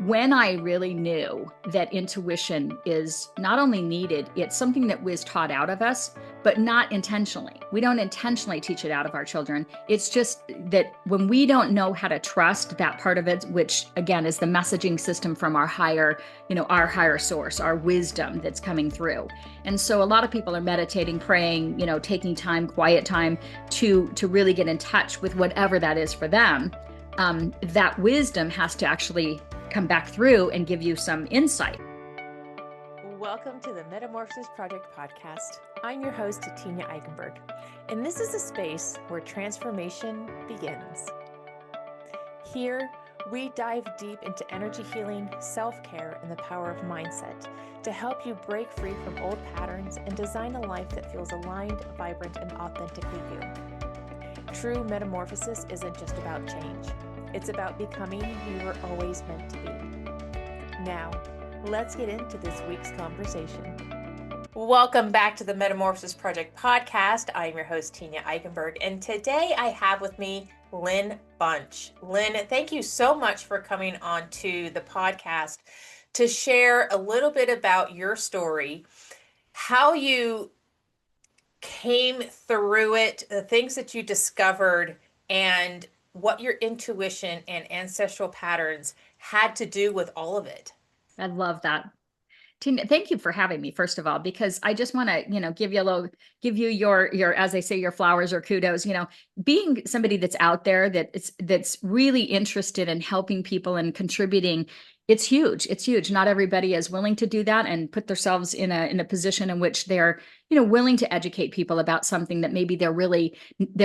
when I really knew that intuition is not only needed, it's something that was taught out of us, but not intentionally. We don't intentionally teach it out of our children. It's just that when we don't know how to trust that part of it, which again is the messaging system from our higher source, our wisdom that's coming through. And so a lot of people are meditating, praying, taking time, quiet time to really get in touch with whatever that is for them. That wisdom has to actually come back through and give you some insight. Welcome to the Metamorphosis Project podcast. I'm your host, Tina Eichenberg, and this is a space where transformation begins. Here, we dive deep into energy healing, self-care, and the power of mindset to help you break free from old patterns and design a life that feels aligned, vibrant, and authentically you. True metamorphosis isn't just about change. It's about becoming who you were always meant to be. Now, let's get into this week's conversation. Welcome back to the Metamorphosis Project podcast. I'm your host, Tina Eichenberg, and today I have with me Lynn Bunch. Lynn, thank you so much for coming on to the podcast to share a little bit about your story, how you came through it, the things that you discovered, and what your intuition and ancestral patterns had to do with all of it. I love that. Tina, thank you for having me, first of all, because I just want to, give you your, as they say, your flowers or kudos, being somebody that's out there that's really interested in helping people and contributing. It's huge. It's huge. Not everybody is willing to do that and put themselves in a position in which they're, willing to educate people about something that maybe they're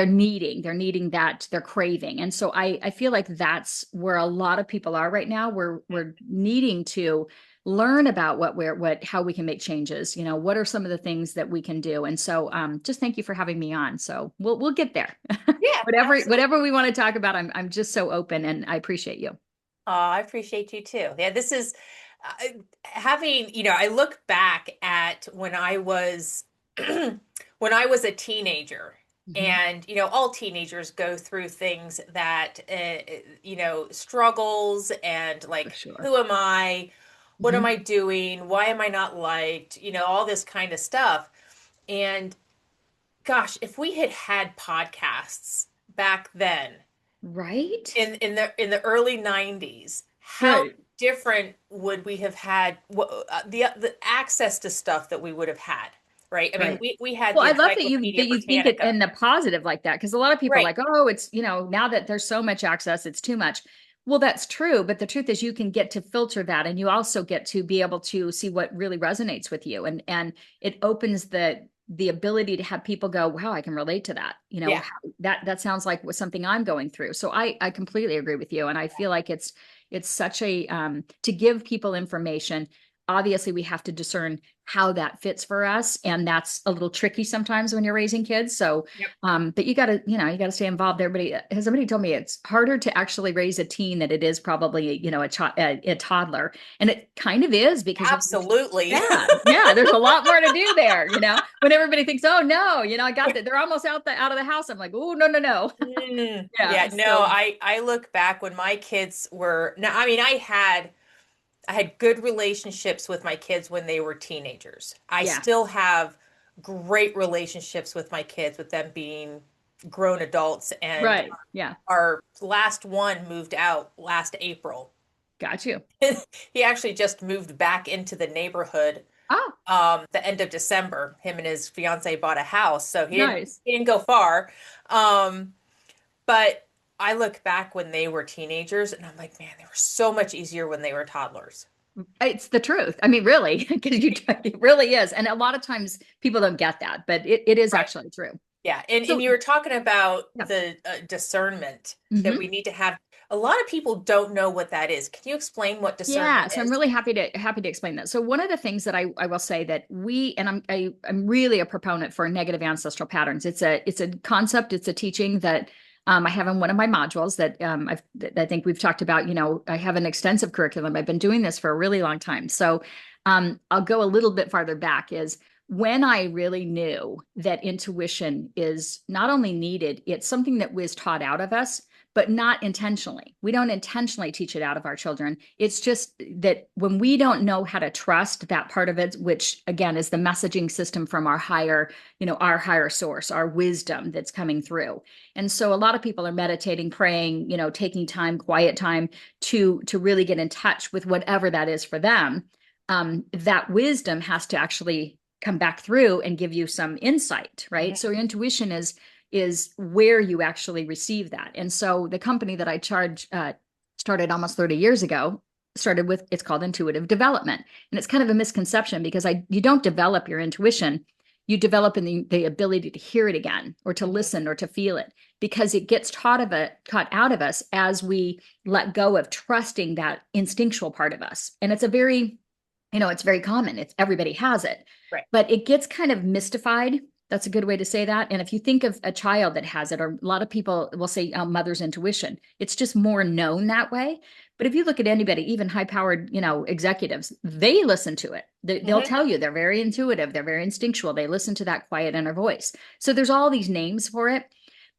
needing that, they're craving. And so I feel like that's where a lot of people are right now. We're needing to learn about how we can make changes. What are some of the things that we can do? And so just thank you for having me on. So we'll get there. Yeah, whatever we want to talk about, I'm just so open, and I appreciate you. Oh, I appreciate you too. Yeah, this is having, I look back at when I was when I was a teenager. Mm-hmm. And, all teenagers go through things that, struggles and like, Sure. who am I? What am Mm-hmm. I doing? Why am I not liked? All this kind of stuff. And gosh, if we had had podcasts back then, Right. in the early 90s, how Right. different would we have had the access to stuff that we would have had, right? I mean, Right. we had Well, the I love that you Encyclopedia think it Britannica. in the positive like that, because a lot of people are Right. like, oh, it's, now that there's so much access, it's too much. Well, that's true, but the truth is you can get to filter that, and you also get to be able to see what really resonates with you, and it opens the ability to have people go, wow, I can relate to that. Yeah. That sounds like something I'm going through. So I completely agree with you, and I feel like it's such a to give people information. Obviously, we have to discern how that fits for us, and that's a little tricky sometimes when you're raising kids. So Yep. but you gotta stay involved. Somebody told me it's harder to actually raise a teen than it is probably, a toddler. And it kind of is, because Absolutely. yeah, there's a lot more to do there, when everybody thinks, oh no, I got that. They're almost out of the house. I'm like, oh, no. Yeah, Yeah. no, So I look back when my kids were, now, I mean, I had good relationships with my kids when they were teenagers. I yeah, still have great relationships with my kids, with them being grown adults. And right. Yeah. our last one moved out last April. Got you. He actually just moved back into the neighborhood Oh, the end of December. Him and his fiance bought a house, so he didn't nice. he didn't go far. But I look back when they were teenagers and I'm like, man, they were so much easier when they were toddlers. It's the truth. I mean, really, because it really is. And a lot of times people don't get that, but it is Right. actually true. Yeah. And So you were talking about yeah. the discernment that Mhm. we need to have. A lot of people don't know what that is. Can you explain what discernment Yeah, so I'm is? really happy to explain that. So one of the things that I will say that I'm really a proponent for negative ancestral patterns. It's a concept, it's a teaching that I have in one of my modules that that I think we've talked about. I have an extensive curriculum. I've been doing this for a really long time. So I'll go a little bit farther back. Is when I really knew that intuition is not only needed, it's something that was taught out of us, but not intentionally. We don't intentionally teach it out of our children. It's just that when we don't know how to trust that part of it, which again is the messaging system from our higher, our higher source, our wisdom that's coming through. And so a lot of people are meditating, praying, taking time, quiet time to really get in touch with whatever that is for them. That wisdom has to actually come back through and give you some insight, right? So your intuition is where you actually receive that. And so the company that I started almost 30 years ago, started with, it's called intuitive development. And it's kind of a misconception because you don't develop your intuition, you develop in the ability to hear it again or to listen or to feel it, because it gets taught out of us as we let go of trusting that instinctual part of us. And it's a very, it's very common. Everybody has it, Right. but it gets kind of mystified. That's a good way to say that. And if you think of a child that has it, or a lot of people will say mother's intuition, it's just more known that way. But if you look at anybody, even high-powered, executives, they listen to it. They'll tell you they're very intuitive, they're very instinctual. They listen to that quiet inner voice. So there's all these names for it.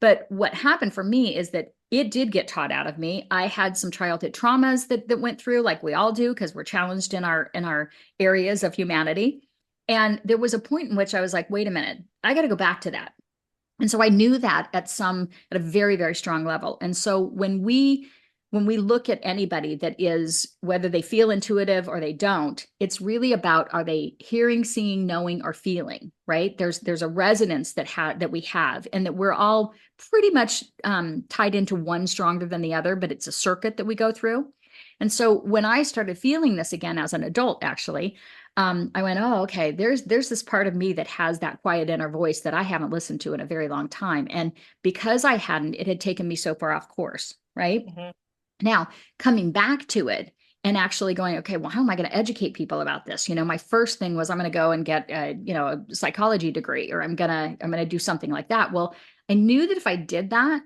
But what happened for me is that it did get taught out of me. I had some childhood traumas that went through, like we all do, because we're challenged in our areas of humanity. And there was a point in which I was like, wait a minute, I got to go back to that. And so I knew that at a very, very strong level. And so when we look at anybody that is, whether they feel intuitive or they don't, it's really about, are they hearing, seeing, knowing, or feeling, right? There's a resonance that we have, and that we're all pretty much tied into one stronger than the other, but it's a circuit that we go through. And so when I started feeling this again as an adult, actually, I went, oh, okay, there's this part of me that has that quiet inner voice that I haven't listened to in a very long time. And because I hadn't, it had taken me so far off course, right? Now, coming back to it and actually going, okay, well, how am I going to educate people about this? My first thing was I'm going to go and get a psychology degree, or I'm going to do something like that. Well, I knew that if I did that,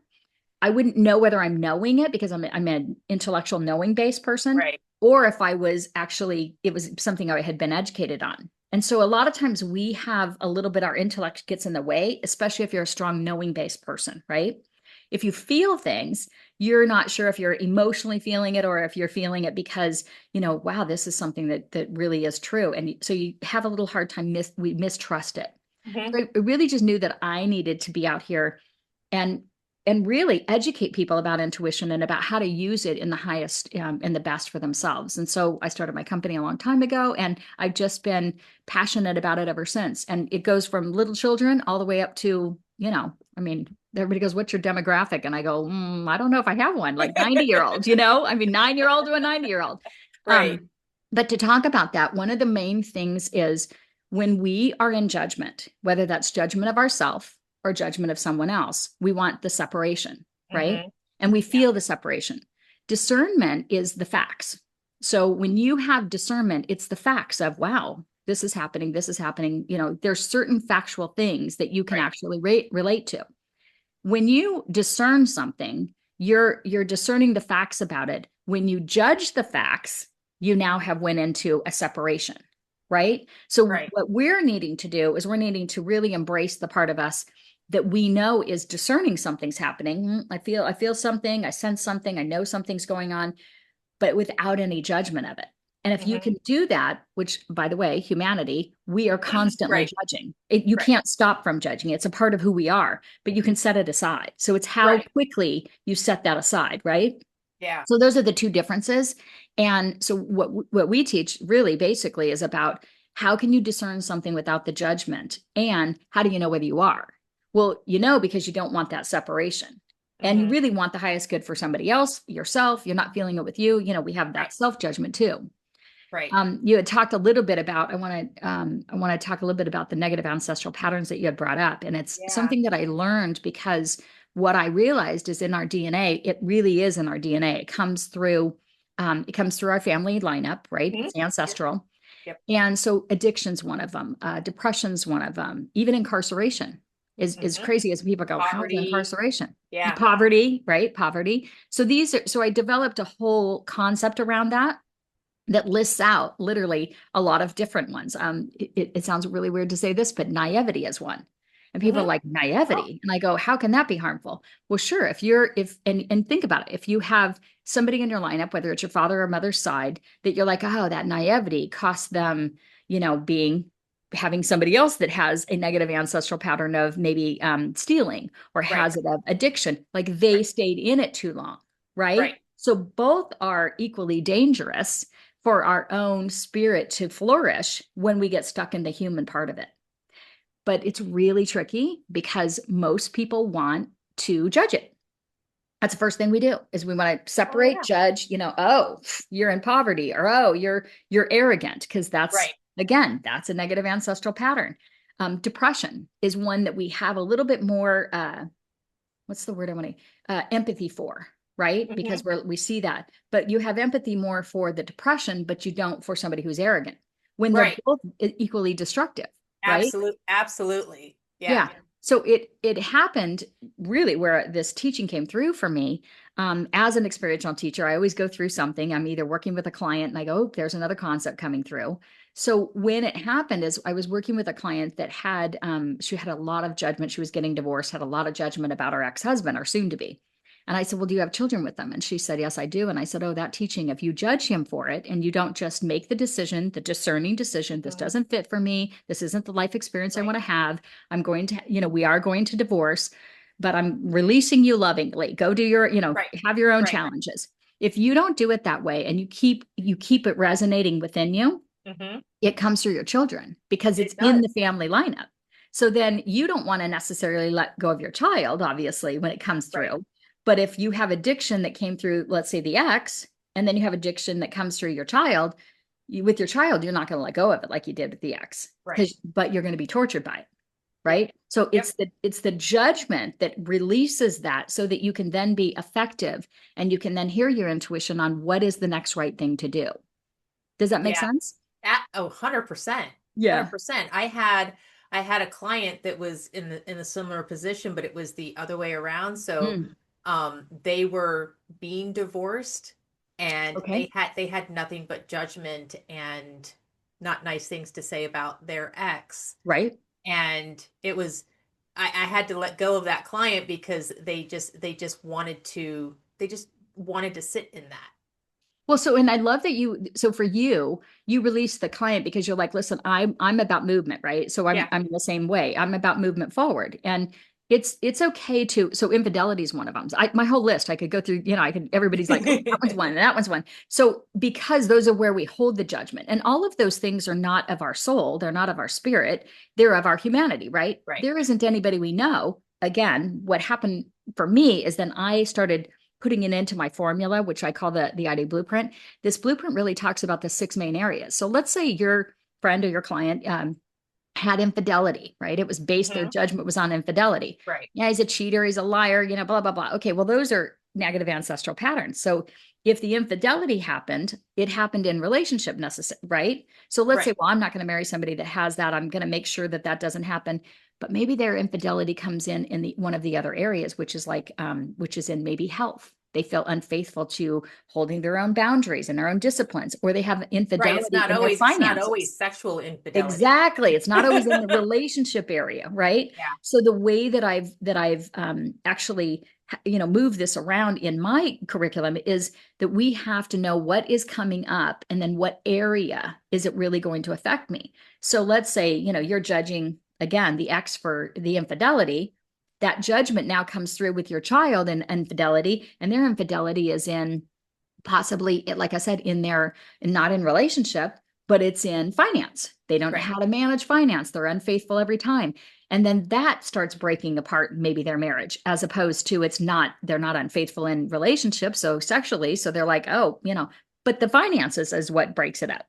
I wouldn't know whether I'm knowing it because I'm an intellectual knowing based person, Right. or if it was something I had been educated on. And so a lot of times we have a little bit, our intellect gets in the way, especially if you're a strong knowing based person, right? If you feel things, you're not sure if you're emotionally feeling it or if you're feeling it because, wow, this is something that really is true. And so you have a little hard time, we mistrust it. So I really just knew that I needed to be out here and really educate people about intuition and about how to use it in the highest and the best for themselves. And so I started my company a long time ago, and I've just been passionate about it ever since. And it goes from little children all the way up to, everybody goes, what's your demographic? And I go, I don't know if I have one, like 90-year-olds, 9-year-old to a 90-year-old. Right. But to talk about that, one of the main things is when we are in judgment, whether that's judgment of ourselves or judgment of someone else, we want the separation, right? And we feel the separation. Discernment is the facts. So when you have discernment, it's the facts of, wow, this is happening. This is happening. There's certain factual things that you can actually relate to. When you discern something, you're discerning the facts about it. When you judge the facts, you now have went into a separation, right? So what we're needing to do is we're needing to really embrace the part of us that we know is discerning something's happening. I feel something, I sense something, I know something's going on, but without any judgment of it. And if you can do that, which by the way, humanity, we are constantly judging. You can't stop from judging. It's a part of who we are, but you can set it aside. So it's how quickly you set that aside, right? Yeah. So those are the two differences. And so what we teach really basically is about how can you discern something without the judgment, and how do you know whether you are? Well, because you don't want that separation. And you really want the highest good for somebody else, yourself. You're not feeling it with you. We have that self-judgment too. Right. You had talked a little bit about, I want to talk a little bit about the negative ancestral patterns that you had brought up. And it's something that I learned because what I realized is in our DNA, it really is in our DNA. It comes through our family lineup, right? It's ancestral. Yep. And so addiction's one of them. Depression's one of them. Even incarceration is crazy as people go, how's incarceration? Yeah. Poverty, right? Poverty. So I developed a whole concept around that lists out literally a lot of different ones. It sounds really weird to say this, but naivety is one. And people are Hmm. like, Oh, naivety. And I go, how can that be harmful? Well, sure. And think about it. If you have somebody in your lineup, whether it's your father or mother's side, that you're like, oh, that naivety costs them, having somebody else that has a negative ancestral pattern of maybe stealing or right, has it of addiction, like they right, stayed in it too long, right? right. So both are equally dangerous for our own spirit to flourish when we get stuck in the human part of it. But it's really tricky because most people want to judge it. That's the first thing we do is we want to Oh separate, yeah. judge, oh, you're in poverty, or oh, you're arrogant, because that's Right. again, that's a negative ancestral pattern. Depression is one that we have a little bit more what's the word I want to empathy for, right? Hmm. Because we see that. But you have empathy more for the depression, but you don't for somebody who's arrogant when they're Right. both equally destructive, right? Absolutely. Yeah. Yeah. So it happened really where this teaching came through for me. As an experiential teacher, I always go through something. I'm either working with a client and I go, oh, there's another concept coming through. So when it happened is I was working with a client that had she had a lot of judgment. She was getting divorced, had a lot of judgment about her ex-husband or soon to be. And I said, well, do you have children with them? And she said, yes, I do. And I said, oh, that teaching, if you judge him for it and you don't just make the decision, the discerning decision, this Mhm. doesn't fit for me. This isn't the life experience I Right. want to have. I'm going to, we are going to divorce, but I'm releasing you lovingly. Go do your, Right. have your own Right. challenges. If you don't do it that way and you keep it resonating within you, Hmm. it comes through your children because it's It in does. the family lineup. So then you don't want to necessarily let go of your child, obviously, when it comes Right. through. But if you have addiction that came through, let's say the ex, and then you have addiction that comes through your child, with your child, you're not going to let go of it like you did with the ex, Right. but you're going to be tortured by it, Yep. right? So Yep. it's the judgment that releases that so that you can then be effective and you can then hear your intuition on what is the next right thing to do. Does that make Yeah. sense? Oh, 100%. Yeah. 100%. I had a client that was in a similar position, but it was the other way around. So Mm, they were being divorced and okay. they had nothing but judgment and not nice things to say about their ex. Right. And it was I had to let go of that client because they just wanted to sit in that. Well, and I love that so for you, you release the client because you're like, listen, I'm about movement, right? So I'm Yeah. I'm the same way. I'm about movement forward. And it's okay so infidelity is one of them. My whole list, I could go through, everybody's like, oh, that one's one, and that one's one. So because those are where we hold the judgment. And all of those things are not of our soul, they're not of our spirit, they're of our humanity, right? Right. There isn't anybody we know. Again, what happened for me is then I started putting it into my formula, which I call the ID blueprint. This blueprint really talks about the six main areas. So let's say your friend or your client had infidelity, right? It was based, their Hmm. judgment was on infidelity. Right. Yeah, he's a cheater, he's a liar, blah, blah, blah. Okay, well, those are negative ancestral patterns. So if the infidelity happened, it happened in relationship necessary, right? So let's say, Right. well, I'm not going to marry somebody that has that. I'm going to make sure that that doesn't happen. But maybe their infidelity comes in the one of the other areas, which is which is in maybe health. They feel unfaithful to holding their own boundaries and their own disciplines, or they have Right. infidelity in their It's not always finances. sexual infidelity. Exactly. It's not always in the relationship area, right? Yeah. So the way that I've actually moved this around in my curriculum is that we have to know what is coming up and then what area is it really going to affect me. So let's say, you're judging again the ex for the infidelity. That judgment now comes through with your child and infidelity, and their infidelity is in possibly, like I said, in their not in relationship, but it's in finance. They don't know Right. how to manage finance. They're unfaithful every time. And then that starts breaking apart maybe their marriage, as opposed to they're not unfaithful in relationships, so sexually. So they're like, oh, but the finances is what breaks it up.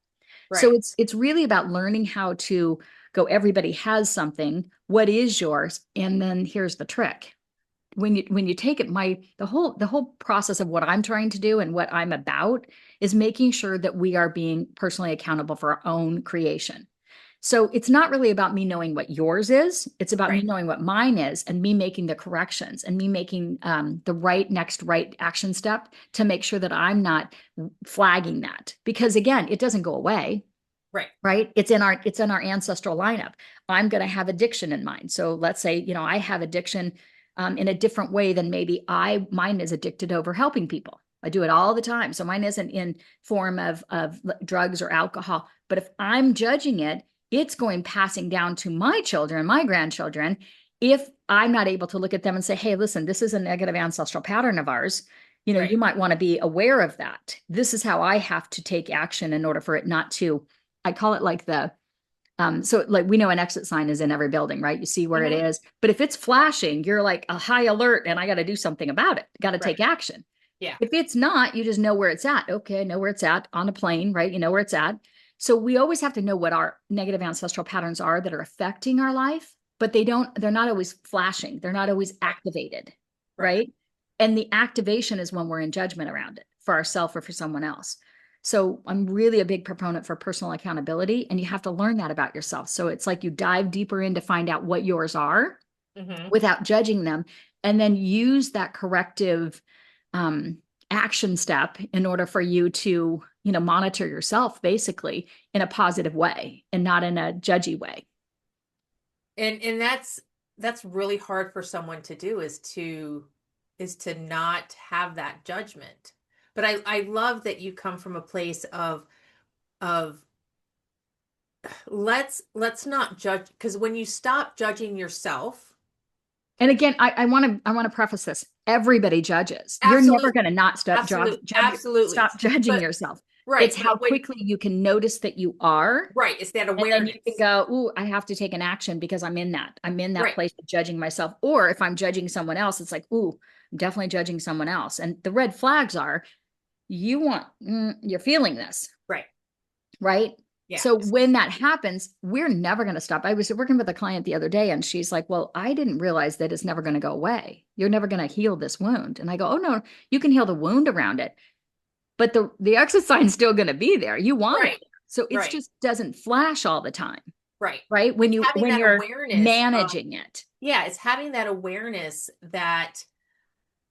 So Right. it's really about learning how to go, everybody has something. What is yours? And then here's the trick when you take it, the whole process of what I'm trying to do and what I'm about is making sure that we are being personally accountable for our own creation. So it's not really about me knowing what yours is. It's about me Right. knowing what mine is and me making the corrections and me making the next right action step to make sure that I'm not flagging that. Because again, it doesn't go away. Right. right? It's in our ancestral lineup. I'm going to have addiction in mind. So let's say, I have addiction in a different way than maybe mine is addicted over helping people. I do it all the time. So mine isn't in form of drugs or alcohol. But if I'm judging it, it's going passing down to my children, my grandchildren. If I'm not able to look at them and say, hey, listen, this is a negative ancestral pattern of ours, you Right. might want to be aware of that. This is how I have to take action in order for it not to. I call it like so like we know an exit sign is in every building, right? You see where it Hmm. is, but if it's flashing, you're like a high alert and I got to do something about it. Got to Right. take action. Yeah. If it's not, you just know where it's at. Okay, I know where it's at on a plane, right? You know where it's at. So we always have to know what our negative ancestral patterns are that are affecting our life, but they're not always flashing. They're not always Right. activated, Right. right? And the activation is when we're in judgment around it for ourselves or for someone else. So I'm really a big proponent for personal accountability, and you have to learn that about yourself. So it's like you dive deeper in to find out what yours are Hmm. without judging them, and then use that corrective um, action step in order for you to, monitor yourself basically in a positive way and not in a judgy way. And that's really hard for someone to do, is to not have that judgment. But I love that you come from a place of let's not judge, because when you stop judging yourself. And again, I want to preface this. Everybody judges. You're never Absolutely. going to not Absolutely. stop judging But yourself. right, It's how but when quickly you can notice that you are. right, it's that And then you can awareness. go, ooh, I have to take an action because I'm in that Right. place of judging myself. Or if I'm judging someone else, it's like, ooh, I'm definitely judging someone else. And the red flags are you're feeling this, Right. right? Yeah. So when that happens, we're never going to stop. I was working with a client the other day and she's like, well, I didn't realize that it's never going to go away. You're never going to heal this wound. And I go, oh no, you can heal the wound around it, but the exit sign's still going to be there. You want it. Right. So it Right. just doesn't flash all the time, Right. right? It's having When that you're awareness of, managing it. yeah, it's having that awareness that,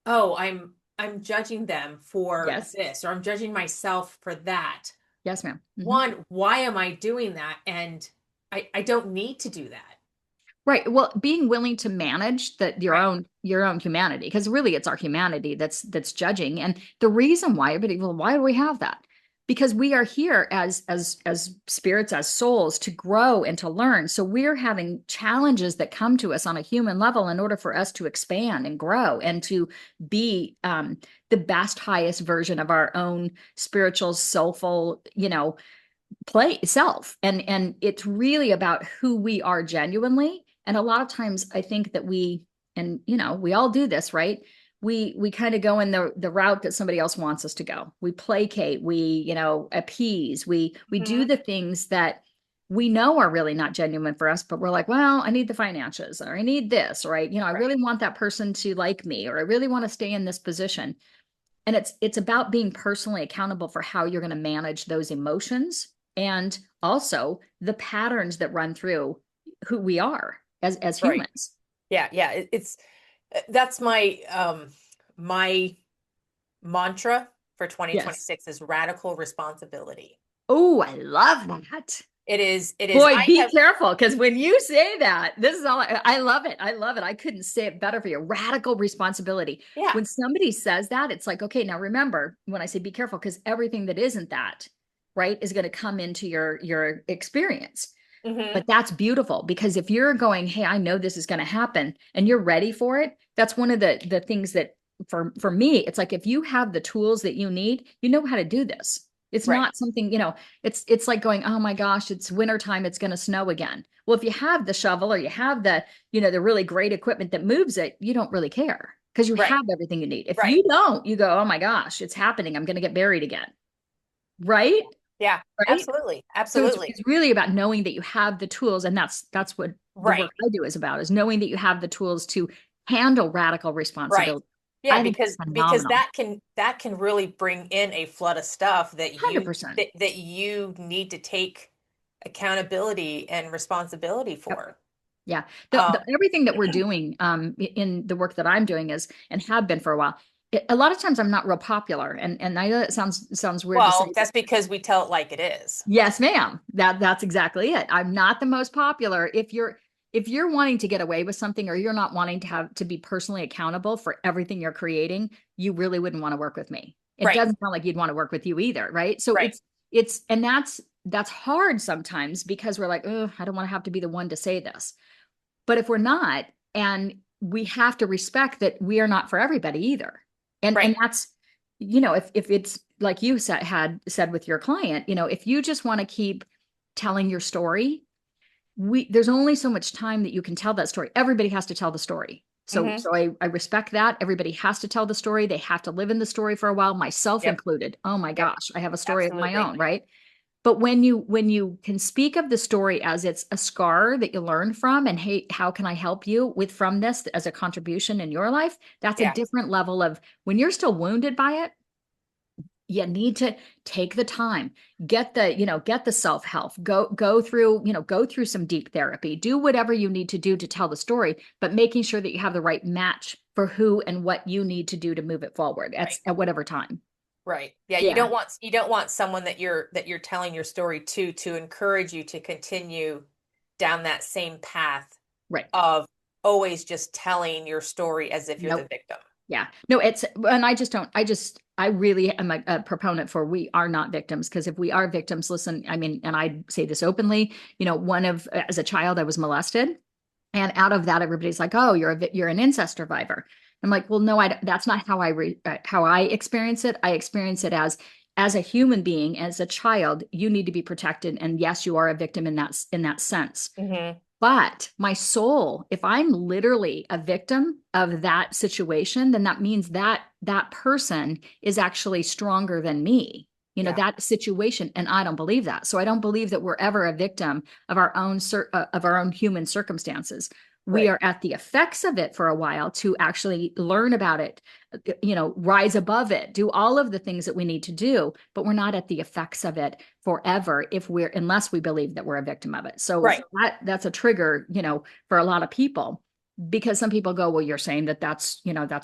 oh, I'm judging them for Yes. this, or I'm judging myself for that. Yes, ma'am. Mhm. One, why am I doing that? And I don't need to do that. Right. Well, being willing to manage that your Right. own humanity, because really it's our humanity that's judging. And the reason why, but well, why do we have that? Because we are here as spirits, as souls to grow and to learn. So we're having challenges that come to us on a human level in order for us to expand and grow and to be the best, highest version of our own spiritual, soulful, play self. And it's really about who we are genuinely. And a lot of times I think that we all do this, right? We kind of go in the route that somebody else wants us to go. We placate, we appease, we do Hmm. the things that we know are really not genuine for us, but we're like, well, I need the finances, or I need this, right? I Right. really want that person to like me, or I really want to stay in this position. And it's about being personally accountable for how you're going to manage those emotions, and also the patterns that run through who we are as Right. humans. Yeah. Yeah. It's that's my mantra for Yes. 2026 is radical responsibility. Oh, I love that. It is Boy, I be have. careful, because when you say that, this is all I love it. I love it. I couldn't say it better for you. Radical responsibility. Yeah. When somebody says that, it's like, okay, now remember when I say be careful, because everything that isn't that, right, is going to come into your experience. Hmm. But that's beautiful, because if you're going, hey, I know this is going to happen and you're ready for it, that's one of the things that for me, it's like if you have the tools that you need, you know how to do this. It's Right. not something, it's like going, oh my gosh, it's wintertime, it's going to snow again. Well, if you have the shovel or you have the really great equipment that moves it, you don't really care because you Right. have everything you need. If Right. you don't, you go, oh my gosh, it's happening. I'm going to get buried again. Right? Yeah. Right? Absolutely. So it's, Absolutely. it's really about knowing that you have the tools, and that's what the Right. work I do is about, is knowing that you have the tools to handle radical Right. responsibility. Yeah, I think that's because phenomenal. that can really bring in a flood of stuff that you 100%. that you need to take accountability and responsibility Yep. for. Yeah. Um, Everything that we're doing in the work that I'm doing is, and have been for a while, A lot of times I'm not real popular, and I know that sounds weird to Well, say, but that's because we tell it like it is. yes, ma'am. That's exactly it. I'm not the most popular. If you're wanting to get away with something, or you're not wanting to have to be personally accountable for everything you're creating, you really wouldn't want to work with me. It Right, doesn't sound like you'd want to work with you either, right? So right, it's and that's hard sometimes because we're like, oh, I don't want to have to be the one to say this. But if we're not, and we have to respect that we are not for everybody either. And right. that's, if it's like you had said with your client, if you just want to keep telling your story, there's only so much time that you can tell that story. Everybody has to tell the story. So Hmm. so I respect that. Everybody has to tell the story. They have to live in the story for a while, myself Yep, included. Oh my yep, gosh, I have a story of my absolutely. own, right? But when you can speak of the story as it's a scar that you learned from, and hey, how can I help you with from this as a contribution in your life? That's a Yeah, different level of when you're still wounded by it. You need to take the time, get the self-help, go through some deep therapy, do whatever you need to do to tell the story, but making sure that you have the right match for who and what you need to do to move it forward right. at whatever time. Right. Yeah, Yeah, you don't want someone that you're telling your story to encourage you to continue down that same path right. of always just telling your story as if you're the Nope. victim. Yeah. No, and I just don't, I really am a proponent for we are not victims, because if we are victims, listen, I mean, and I say this openly, as a child, I was molested. And out of that, everybody's like, oh, you're an incest survivor. I'm like, well, no, that's not how I experience it. I experience it as a human being, as a child, you need to be protected. And yes, you are a victim in that sense. Hmm. But my soul, if I'm literally a victim of that situation, then that means that person is actually stronger than me. Yeah, That situation, and I don't believe that. So I don't believe that we're ever a victim of our own human circumstances. We right, are at the effects of it for a while to actually learn about it, rise above it, do all of the things that we need to do, but we're not at the effects of it forever unless we believe that we're a victim of it. So right, that's a trigger, for a lot of people, because some people go, well, you're saying that's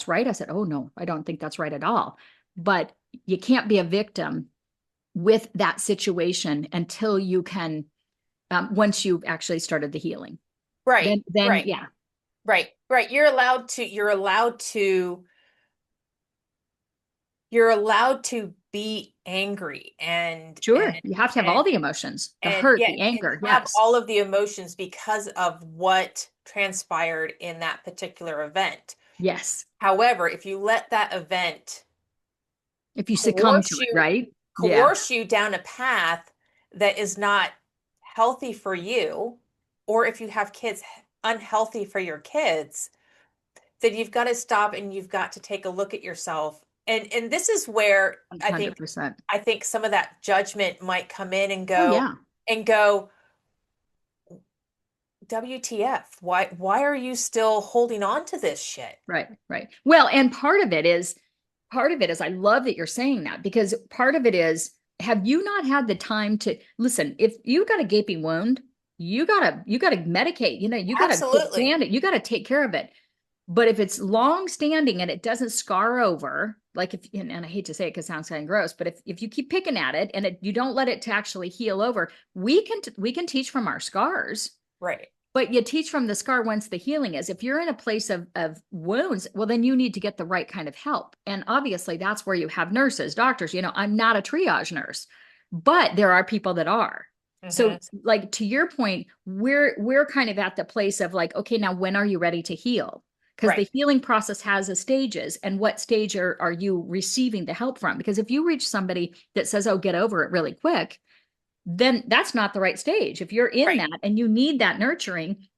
right. I said, oh no, I don't think that's right at all. But you can't be a victim with that situation until you can, once you've actually started the healing. right, Then right, yeah, right, right. You're allowed to be angry sure. You have to have all the emotions, the and hurt, yeah, the and anger. have Yes. all of the emotions because of what transpired in that particular event. Yes. However, if you let that event If you succumb to coerce it, you right? Yeah. coerce you down a path that is not healthy for you, or if you have kids, unhealthy for your kids, then you've got to stop and you've got to take a look at yourself. And this is where 100%. I think some of that judgment might come in Oh yeah. and go, WTF? Why are you still holding on to this shit? Right, right. Well, and part of it is I love that you're saying that, because part of it is, have you not had the time to listen? If you got a gaping wound, you gotta medicate, you gotta Absolutely. expand it, you gotta take care of it. But if it's long standing and it doesn't scar over, like if, and I hate to say it because it sounds kind of gross, but if you keep picking at it and you don't let it to actually heal over, we can teach from our scars, Right. but you teach from the scar once the healing is. If you're in a place of wounds, well, then you need to get the right kind of help. And obviously, that's where you have nurses, doctors. I'm not a triage nurse, but there are people that are. So, Hmm. like to your point, we're kind of at the place of like, okay, now when are you ready to heal? Because Right. the healing process has a stages, and what stage are you receiving the help from? Because if you reach somebody that says, oh, get over it really quick, then that's not the right stage. If you're in Right. that and you need that nurturing,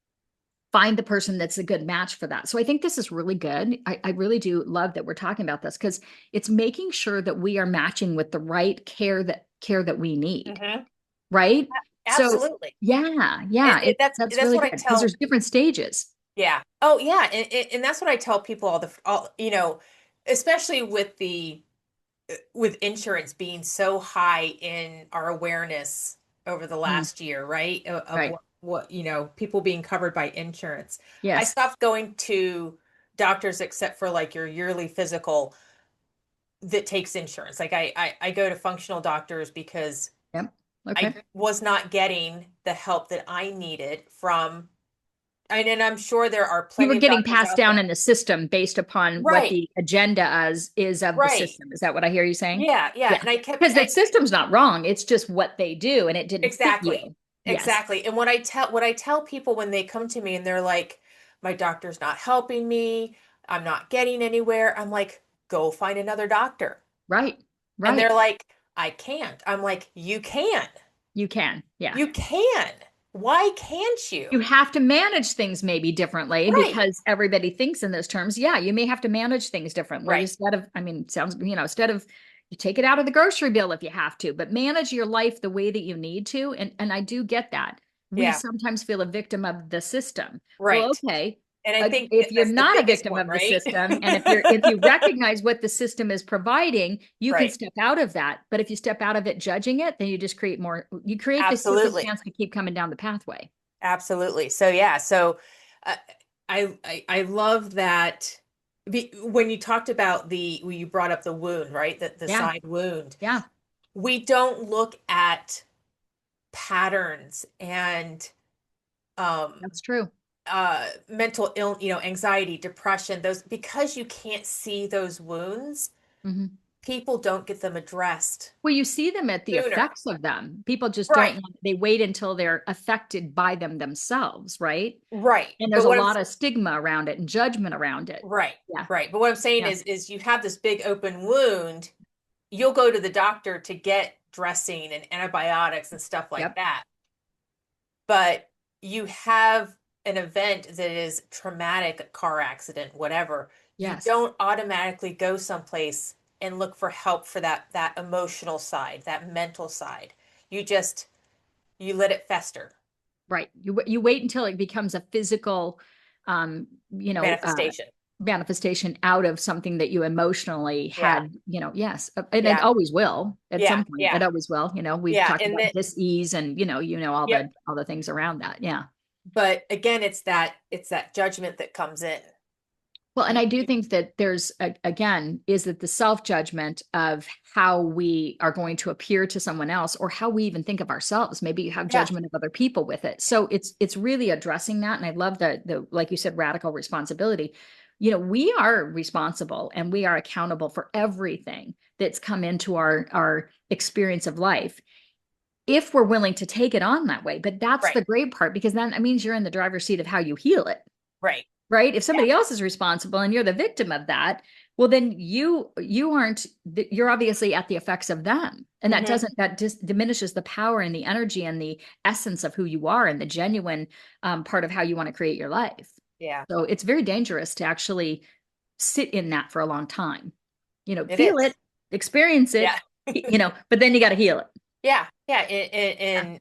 find the person that's a good match for that. So I think this is really good. I really do love that we're talking about this, because it's making sure that we are matching with the right care that we need, Hmm. right? So Absolutely. yeah, yeah, that's That's really what I good because tell. there's different stages. Yeah. Oh, yeah. And that's what I tell people especially with insurance being so high in our awareness over the Mm, last year, right? Of right. people being covered by insurance. I Yes. stopped going to doctors except for like your yearly physical. that takes insurance. Like I go to functional doctors because Yep. Okay. I was not getting the help that I needed from, and I'm sure there are You were plenty of getting doctors passed out down there. in the system based upon what Right, the agenda is of the right. system. Is that what I hear you saying? Yeah, yeah. Yeah. And I kept Because that system's not wrong. It's just what they do and it didn't fit exactly. you. Yes. Exactly. And what I tell people when they come to me and they're like, my doctor's not helping me, I'm not getting anywhere. I'm like, go find another doctor. Right. And they're Right. like, I can't. I'm like, you can. You can. Yeah. You can. Why can't You you? have to manage things maybe differently Right. because everybody thinks in those terms. Yeah, you may have to manage things differently Right. instead of, I mean, sounds, instead of you take it out of the grocery bill if you have to, but manage your life the way that you need to. And I do get that. We Yeah. sometimes feel a victim of the system. Well, Right. okay. And I think If you're that's the not a biggest victim one, of the right? system, and if you recognize what the system is providing, you can Right. step out of that. But if you step out of it judging it, then you just create more, you create the Absolutely. circumstance to keep coming down the pathway. Absolutely. So yeah, so uh, I love that when you talked about when you brought up the wound, right? The Yeah. side wound. Yeah. We don't look at patterns and um That's true. mental ill, anxiety, depression, those because you can't see those wounds, Hmm. people don't get them addressed Well, you see them at the sooner. effects of them. People just Right. don't, they wait until they're affected by them themselves, right? Right. And there's But a what I'm lot of stigma around it and judgment around it. right, Yeah. right. But what I'm saying Yeah. is you have this big open wound, you'll go to the doctor to get dressing and antibiotics and stuff like Yep. that. But you have an event that is traumatic, a car accident, whatever. You Yes. don't automatically go someplace and look for help for that emotional side, that mental side. You just you let it fester. Right. You wait until it becomes a physical, um, you know, uh, Manifestation. manifestation out of something that you emotionally Yeah. had, yes. And it Yeah. always will at Yeah. some point. Yeah. It always will. We've Yeah. talked And about that dis-ease and, all yep. the things around that. Yeah. But again, it's that judgment that comes in. Well, and You, I do you think that there's, again, is that the self judgment of how we are going to appear to someone else or how we even think of ourselves. Maybe you have yeah, judgment of other people with it. So it's really addressing that. And I love the like you said, radical responsibility. We are responsible and we are accountable for everything that's come into our experience of life if we're willing to take it on that way. But that's right, the great part because then that means you're in the driver's seat of how you heal it, right. right? If Yeah. somebody else is responsible and you're the victim of that, well, then you aren't, you're obviously at the effects of them. And that Hmm. doesn't, that just diminishes the power and the energy and the essence of who you are and the genuine part of how you want to create your life. Yeah. So it's very dangerous to actually sit in that for a long time. It Feel is. it, experience Yeah. it, but then you got to heal it. Yeah. Yeah. And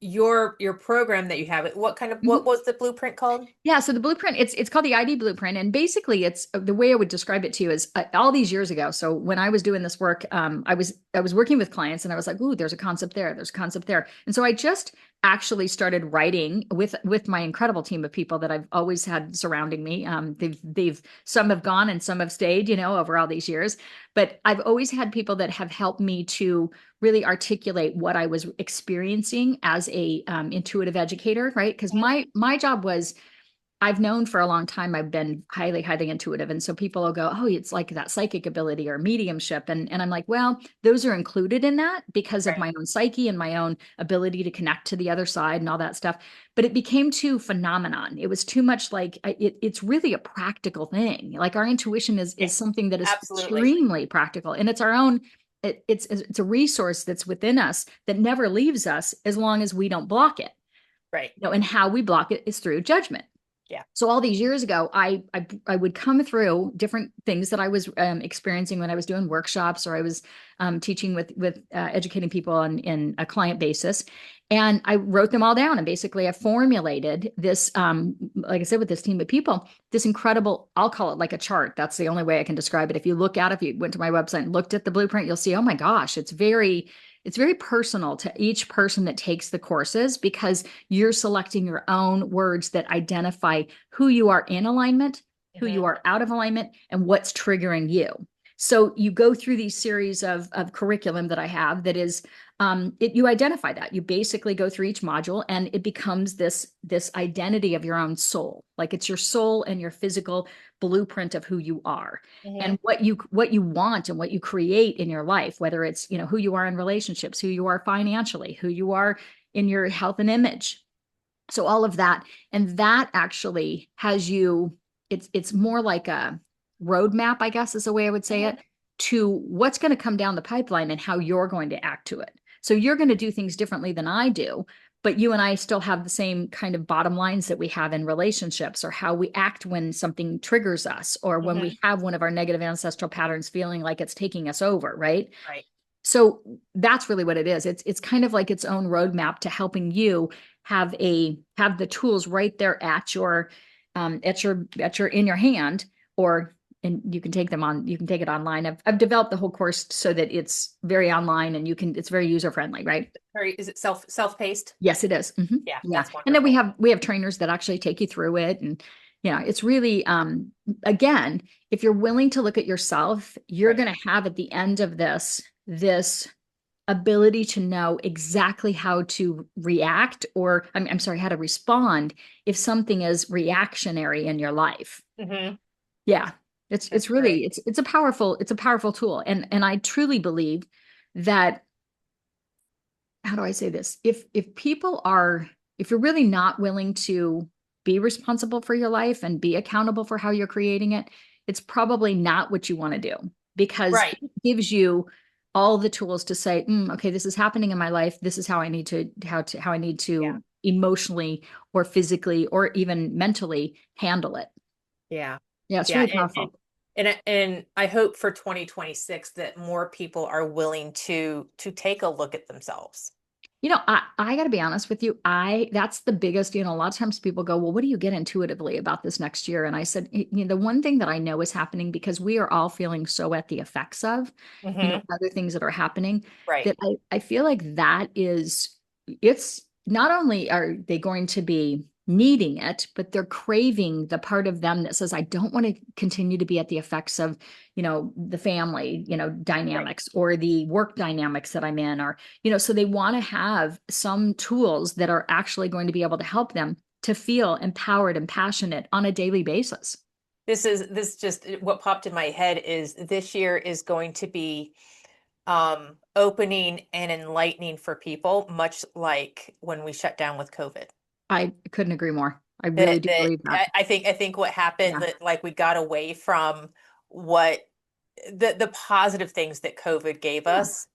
your program that you have, what Mhm. was the blueprint called? Yeah, so the blueprint, it's called the ID blueprint, and basically, it's the way I would describe it to you is all these years ago. So when I was doing this work, I was working with clients, and I was like, "Ooh, there's a concept there, there's a concept there," and so I just actually started writing with my incredible team of people that I've always had surrounding me. They've some have gone and some have stayed, over all these years, but I've always had people that have helped me to really articulate what I was experiencing as a intuitive educator, right? Because Mhm. my job was I've known for a long time I've been highly, highly intuitive. And so people will go, oh, it's like that psychic ability or mediumship. And I'm like, well, those are included in that because of Right. my own psyche and my own ability to connect to the other side and all that stuff. But it became too phenomenon. It was too much like it's really a practical thing. Like our intuition Yeah. is something that is Absolutely. extremely practical and it's our own. It's a resource that's within us that never leaves us as long as we don't block it. Right. And how we block it is through judgment. Yeah. So all these years ago, I would come through different things that I was experiencing when I was doing workshops or I was teaching with educating people in a client basis, and I wrote them all down. And basically, I formulated this, like I said, with this team of people, this incredible. I'll call it like a chart. That's the only way I can describe it. If you look at it, if you went to my website and looked at the blueprint, you'll see. Oh my gosh, it's very personal to each person that takes the courses because you're selecting your own words that identify who you are in alignment, who Hmm. you are out of alignment, and what's triggering you. So you go through these series of curriculum that I have that is you identify that. You basically go through each module and it becomes this identity of your own soul. Like it's your soul and your physical blueprint of who you are Hmm. and what you want and what you create in your life, whether it's, who you are in relationships, who you are financially, who you are in your health and image. So all of that, and that actually has you, it's more like a roadmap, I guess is the way I would say Hmm. it, to what's going to come down the pipeline and how you're going to act to it. So you're going to do things differently than I do, but you and I still have the same kind of bottom lines that we have in relationships, or how we act when something triggers us, or when Hmm. we have one of our negative ancestral patterns feeling like it's taking us over, right? Right. So that's really what it is. It's kind of like its own roadmap to helping you have the tools right there at your in your hand, or and you can take them on, you can take it online. I've developed the whole course so that it's very online and it's very user friendly, right? Very, is it self-paced? Yes, it is. Yeah, Yeah. that's And then we wonderful. have we have trainers that actually take you through it. And it's really again, if you're willing to look at yourself, you're Right. gonna have at the end of this ability to know exactly how to react, or I'm sorry, how to respond if something is reactionary in your life. Hmm. Yeah. It's That's it's really great. it's a powerful tool. And I truly believe that, how do I say this? If you're really not willing to be responsible for your life and be accountable for how you're creating it, it's probably not what you want to do, because Right. it gives you all the tools to say, okay, this is happening in my life. This is how I need Yeah. to emotionally or physically or even mentally handle it. Yeah. Yeah, it's Yeah. really And powerful. and I hope for 2026 that more people are willing to take a look at themselves. I got to be honest with you. That's the biggest, a lot of times people go, well, what do you get intuitively about this next year? And I said, the one thing that I know is happening, because we are all feeling so at the effects of, Hmm. other things that are happening, Right. that I feel like it's not only are they going to be needing it, but they're craving the part of them that says, I don't want to continue to be at the effects of, the family, Right. dynamics, or the work dynamics that I'm in, or so they want to have some tools that are actually going to be able to help them to feel empowered and passionate on a daily basis. This just what popped in my head is this year is going to be opening and enlightening for people, much like when we shut down with COVID. I couldn't agree more. I really That do believe that. I think what happened, Yeah. that like we got away from what the positive things that COVID gave Yeah. us,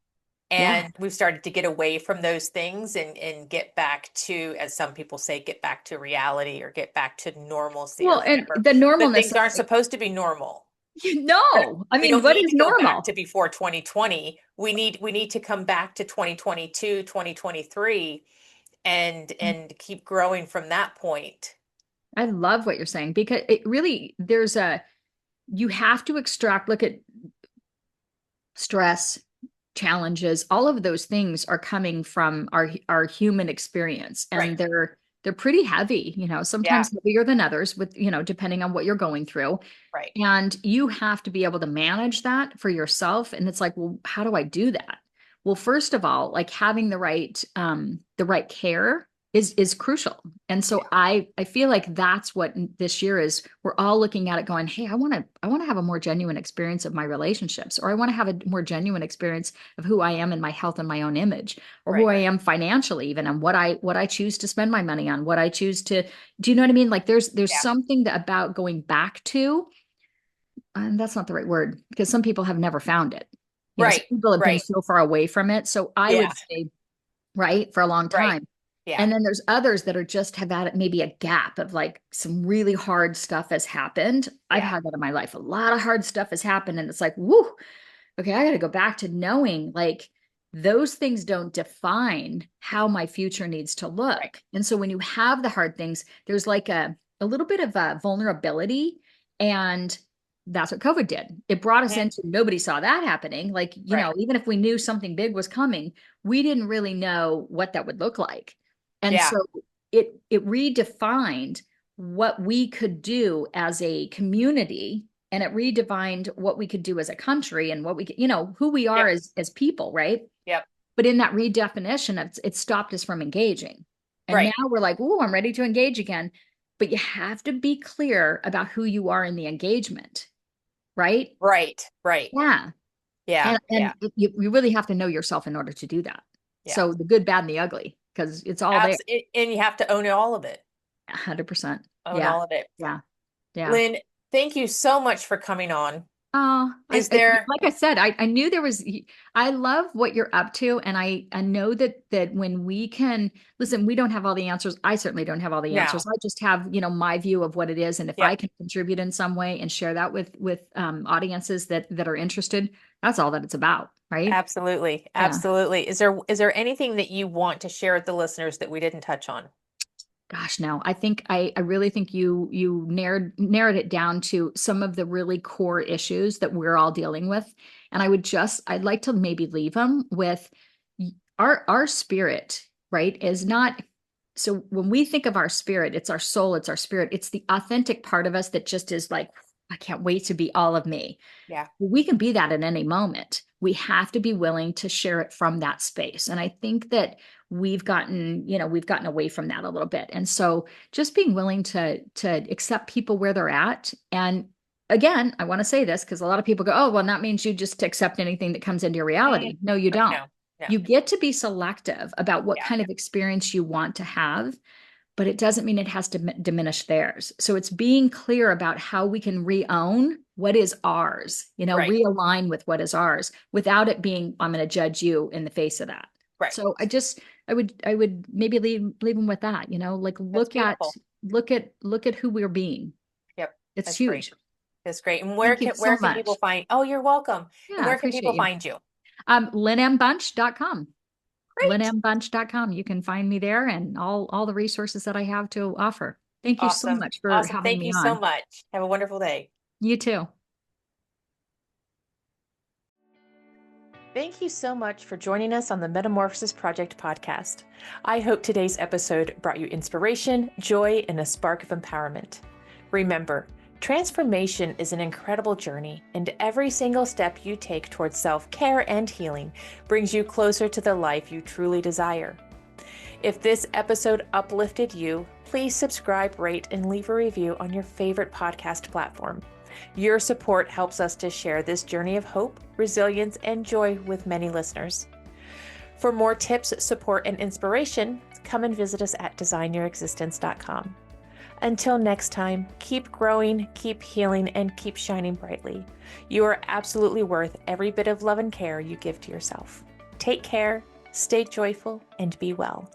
Yeah. and we've started to get away from those things and get back to, as some people say, get back to reality or get back to normalcy or Well, and whatever. the But normalness things of aren't supposed to be normal. no, I We mean, don't what need is to go back normal? to before 2020. We need to come back to 2022, 2023, and keep growing from that point. I love what you're saying, because it really, you have to look at stress, challenges, all of those things are coming from our human experience, Right. and they're pretty heavy, Yeah. sometimes heavier than others, with depending on what you're going through. Right. And you have to be able to manage that for yourself. And it's like, well, how do I do that? Well, first of all, like having the right care is crucial. And Yeah. so I feel like that's what this year is. We're all looking at it going, hey, I want to have a more genuine experience of my relationships, or I want to have a more genuine experience of who I am in my health and my own image, or who Right. I am financially, even, and what I choose to spend my money on, what I choose to, do you know what I mean? Like there's Yeah. something about going back to, and that's not the right word, because some people have never found it. Some Right. people have been Right. so far away from it. So I Yeah. would say, right, for a long Right. time. Yeah. And then there's others that are just have had maybe a gap of like some really hard stuff has happened. I've Yeah. had that in my life. A lot of hard stuff has happened. And it's like, whoo, okay, I got to go back to knowing like those things don't define how my future needs to Right. look. And so when you have the hard things, there's like a little bit of a vulnerability. And that's what COVID did. It brought us Mhm. into, nobody saw that happening. Like, Right. even if we knew something big was coming, we didn't really know what that would look like. And Yeah. so it redefined what we could do as a community and it redefined what we could do as a country and what we could, who we are Yep. as people, right? Yep. But in that redefinition, it stopped us from engaging. And now Right. we're like, oh, I'm ready to engage again. But you have to be clear about who you are in the engagement, right? Right. Right. Yeah. Yeah. And Yeah. you really have to know yourself in order to do that. Yeah. So the good, bad, and the ugly, because it's all there. And you have to own all of it. 100%. Own Yeah. all of it. Yeah. Yeah. Lynn, thank you so much for coming on. Oh, Is there, like I said, I knew there was, I love what you're up to. And I know that when we can listen, we don't have all the answers. I certainly don't have all the answers. no. I just have, my view of what it is. And if I Yep. can contribute in some way and share that with audiences that are interested, that's all that it's about. Right. Absolutely. Yeah. Absolutely. Is there anything that you want to share with the listeners that we didn't touch on? Gosh, no. I really think you narrowed it down to some of the really core issues that we're all dealing with. And I'd like to maybe leave them with our spirit, right? Is not so when we think of our spirit, it's our soul, it's our spirit, it's the authentic part of us that just is like, I can't wait to be all of me. Yeah. We can be that at any moment. We have to be willing to share it from that space. And I think that we've gotten away from that a little bit. And so just being willing to accept people where they're at. And again, I want to say this because a lot of people go, oh, well, that means you just accept anything that comes into your Mm, reality. No, you don't. no. No. You get to be selective about what Yeah. kind of experience you want to have, but it doesn't mean it has to diminish theirs. So it's being clear about how we can re-own what is ours, Right. realign with what is ours without it being, I'm going to judge you in the face of that. Right. So I would maybe leave them with that, like That's beautiful. look at who we're being. Yep. It's That's great. huge. That's great. And Thank you where so can people much. find? Oh, you're welcome. And Yeah, I where can appreciate people you. find you? LynnMBunch.com. Great. LynnMBunch.com. You can find me there and all the resources that I have to offer. Thank you so Awesome. much for Awesome. having Thank me you so on. much. Have a wonderful day. You too. Thank you so much for joining us on the Metamorphosis Project podcast. I hope today's episode brought you inspiration, joy, and a spark of empowerment. Remember, transformation is an incredible journey, and every single step you take towards self-care and healing brings you closer to the life you truly desire. If this episode uplifted you, please subscribe, rate, and leave a review on your favorite podcast platform. Your support helps us to share this journey of hope, resilience, and joy with many listeners. For more tips, support, and inspiration, come and visit us at designyourexistence.com. Until next time, keep growing, keep healing, and keep shining brightly. You are absolutely worth every bit of love and care you give to yourself. Take care, stay joyful, and be well.